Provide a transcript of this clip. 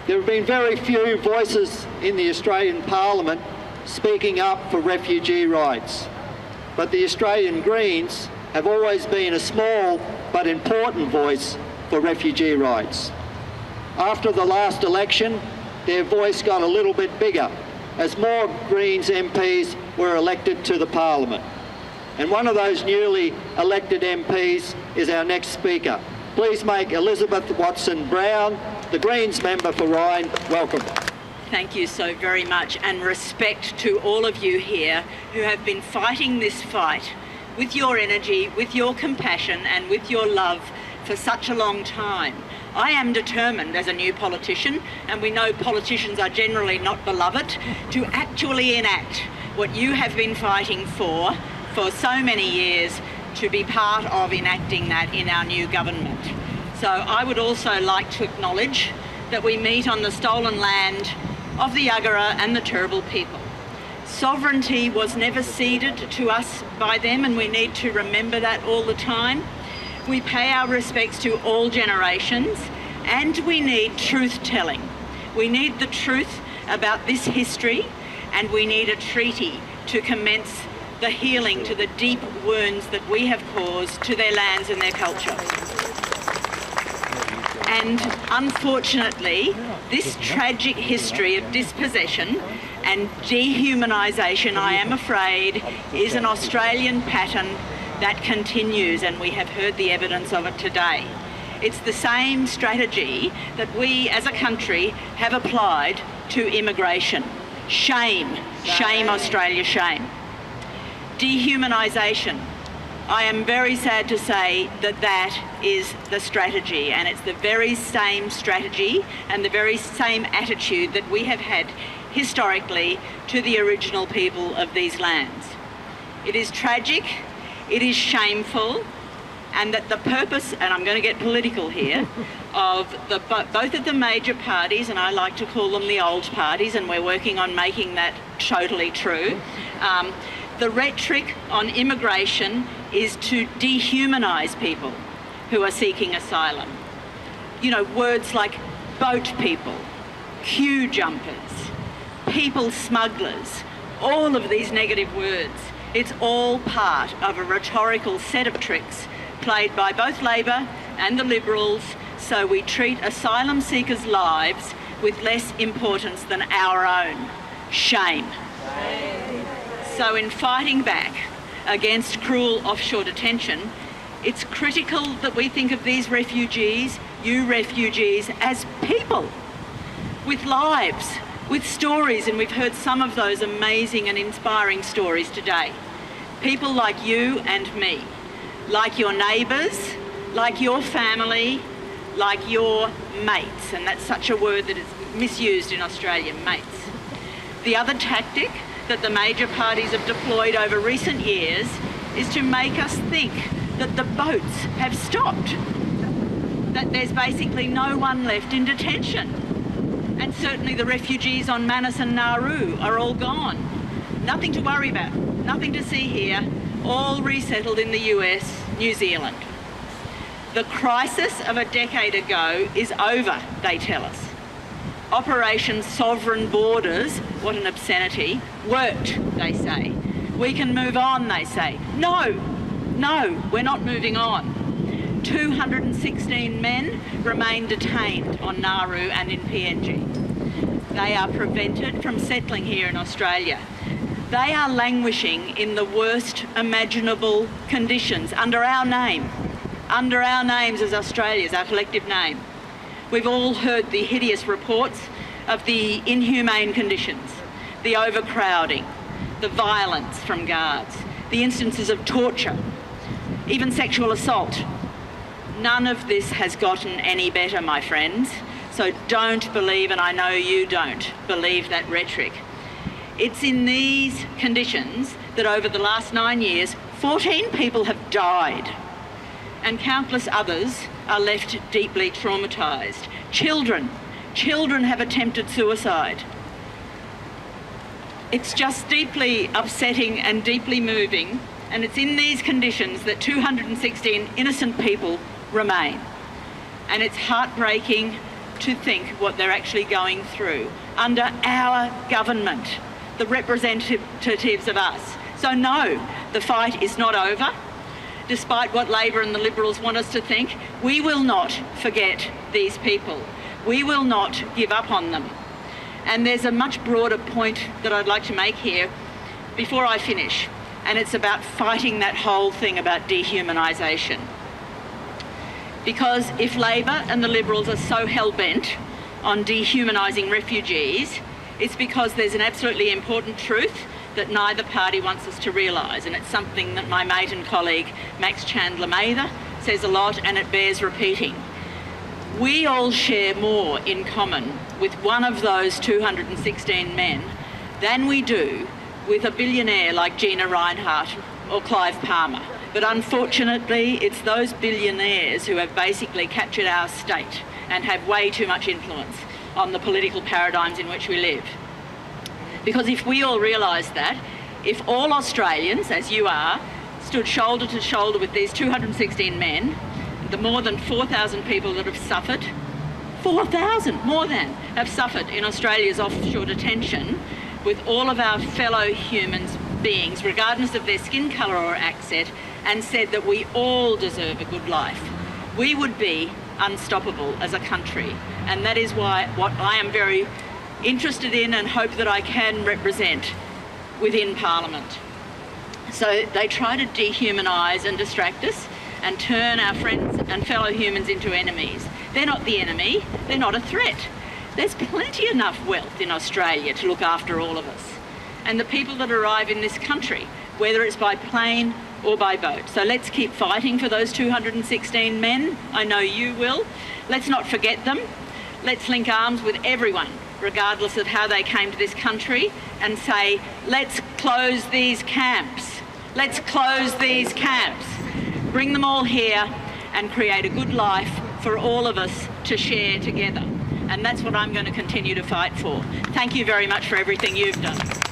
There have been very few voices in the Australian Parliament speaking up for refugee rights, but the Australian Greens have always been a small but important voice for refugee rights. After the last election, their voice got a little bit bigger as more Greens MPs were elected to the Parliament. And one of those newly elected MPs is our next speaker. Please make Elizabeth Watson-Brown, the Greens member for Rhine, welcome. Thank you so very much, and respect to all of you here who have been fighting this fight with your energy, with your compassion and with your love for such a long time. I am determined as a new politician, and we know politicians are generally not beloved, to actually enact what you have been fighting for so many years, to be part of enacting that in our new government. So I would also like to acknowledge that we meet on the stolen land of the Yagara and the Turrbal people. Sovereignty was never ceded to us by them, and we need to remember that all the time. We pay our respects to all generations, and we need truth-telling. We need the truth about this history, and we need a treaty to commence the healing to the deep wounds that we have caused to their lands and their culture. And unfortunately, this tragic history of dispossession and dehumanisation, I am afraid, is an Australian pattern that continues, and we have heard the evidence of it today. It's the same strategy that we as a country have applied to immigration. Shame, shame Australia, shame. Dehumanisation. I am very sad to say that that is the strategy, and it's the very same strategy and the very same attitude that we have had historically to the original people of these lands. It is tragic, it is shameful, and that the purpose, and I'm going to get political here, of both of the major parties, and I like to call them the old parties, and we're working on making that totally true, the rhetoric on immigration is to dehumanise people who are seeking asylum. You know, words like boat people, queue jumpers, people smugglers, all of these negative words. It's all part of a rhetorical set of tricks played by both Labor and the Liberals, so we treat asylum seekers' lives with less importance than our own. Shame. So in fighting back against cruel offshore detention, it's critical that we think of these refugees, you refugees, as people with lives, with stories, and we've heard some of those amazing and inspiring stories today. People like you and me, like your neighbours, like your family, like your mates, and that's such a word that is misused in Australia, mates. The other tactic that the major parties have deployed over recent years is to make us think that the boats have stopped, that there's basically no one left in detention. And certainly the refugees on Manus and Nauru are all gone. Nothing to worry about, nothing to see here, all resettled in the US, New Zealand. The crisis of a decade ago is over, they tell us. Operation Sovereign Borders, what an obscenity, worked, they say. We can move on, they say. No, we're not moving on. 216 men remain detained on Nauru and in PNG. They are prevented from settling here in Australia. They are languishing in the worst imaginable conditions under our names as Australia's, our collective name. We've all heard the hideous reports of the inhumane conditions, the overcrowding, the violence from guards, the instances of torture, even sexual assault. None of this has gotten any better, my friends, so don't believe, and I know you don't, believe that rhetoric. It's in these conditions that over the last 9 years, 14 people have died, and countless others are left deeply traumatised. Children have attempted suicide. It's just deeply upsetting and deeply moving, and it's in these conditions that 216 innocent people remain. And it's heartbreaking, to think what they're actually going through under our government, the representatives of us. So no, the fight is not over. Despite what Labor and the Liberals want us to think, we will not forget these people. We will not give up on them. And there's a much broader point that I'd like to make here before I finish, and it's about fighting that whole thing about dehumanisation. Because if Labor and the Liberals are so hell-bent on dehumanising refugees, it's because there's an absolutely important truth that neither party wants us to realise, and it's something that my mate and colleague Max Chandler-Mather says a lot, and it bears repeating. We all share more in common with one of those 216 men than we do with a billionaire like Gina Rinehart or Clive Palmer. But unfortunately, it's those billionaires who have basically captured our state and have way too much influence on the political paradigms in which we live. Because if we all realised that, if all Australians, as you are, stood shoulder to shoulder with these 216 men, the more than 4,000 people that have suffered, 4,000, more than, have suffered in Australia's offshore detention, with all of our fellow humans, beings, regardless of their skin colour or accent, and said that we all deserve a good life, we would be unstoppable as a country. And that is why what I am very interested in and hope that I can represent within Parliament. So they try to dehumanise and distract us and turn our friends and fellow humans into enemies. They're not the enemy, they're not a threat. There's plenty enough wealth in Australia to look after all of us. And the people that arrive in this country, whether it's by plane or by boat. So let's keep fighting for those 216 men. I know you will. Let's not forget them. Let's link arms with everyone, regardless of how they came to this country, and say, let's close these camps. Let's close these camps. Bring them all here and create a good life for all of us to share together. And that's what I'm going to continue to fight for. Thank you very much for everything you've done.